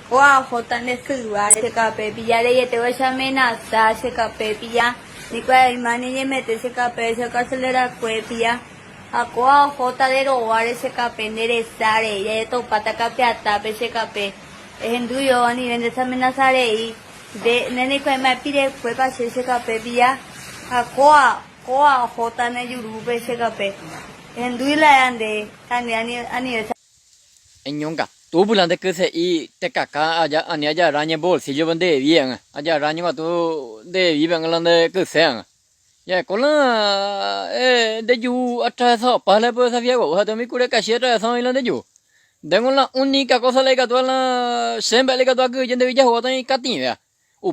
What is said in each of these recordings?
Wow, jotan de suba, se cape, pillar y te voy a amenazar, se cape, pilla. Ni cuál el man y mete se cape, se carcelera cuepia. A coa jota de robar ese cape, enderezar ella, de topata cape a tape, se cape. Es en tuyo, a nivel de amenazar y de nene cuál me pide fue para ese cape, pilla. A coa jota en el yurube, se cape. En tuyo la ande, a nivel. anh nhung cả tú bù lần đấy cứ sẽ y tất cả cả anh ấy ra nhà bố thì cho vấn đề gì à ra nhà mà tú đề gì bằng lần đấy cứ sẽ à ya có là để dù ở trái sao bà lại bớt sao vậy của tôi mới cúi cái xe trái sao lần đấy dù để ngon là unica cosa lại cái đó là xem lại cái đó cứ trên đây giờ họ tôi cắt tiền vậy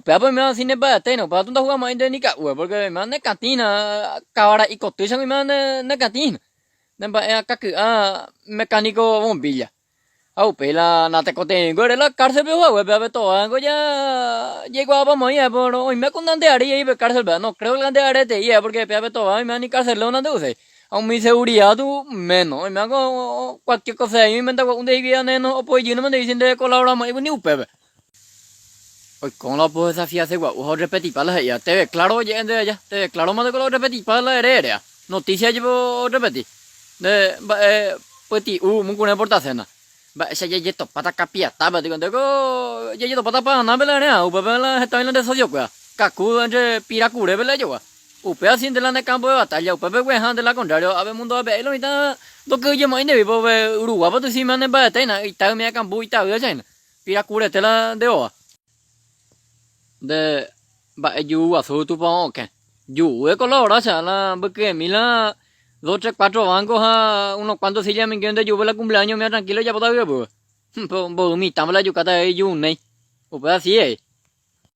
bé bây giờ xin bé tên nó bà chúng ta hoa mà đây nica bởi mà nó cắt tiền à cả ra ít có tuổi sang mà nó cắt tiền nên bà các cái mecánico vamos pilla pela na te cote gore la cárcel be huevo be to go ya llegó a vamos ya por hoy me con dónde haría y be cárcel be no creo que dónde haré te ya porque pe to a mí ni cárcel no ande use aun mi seguridad tú menos me hago cualquier cosa y me inventa un día viene no o pues yo no me dicen de colaborar más ni upe hoy con la pues esa fiase gua o repetir para ya te ve claro ya te ve claro más de color repetir para la heredera noticia llevo repetir de pues ti mun con importa cena ba sa ye to pata kapia ta ba digo ko ye to pata pa na bela ne u ba bela he ta de sodio kwa ka ku entre pira ku re bela yo u pe sin de la ne campo de batalla u pe we han de la contrario a ver mundo be lo ita do que ye mai ne bo be uruguay ba tu si man ba ta na ita me campo ita ga chain pira ku re te la de o de ba yu a so tu pa o ke yu e ko lo ra cha la ba que mi la 2, 3, 4 bancos a unos cuantos sillas me quedan de yo el cumpleaños me tranquilo ya puedo ver pues mi tamla yo cata yo un nei o pues así es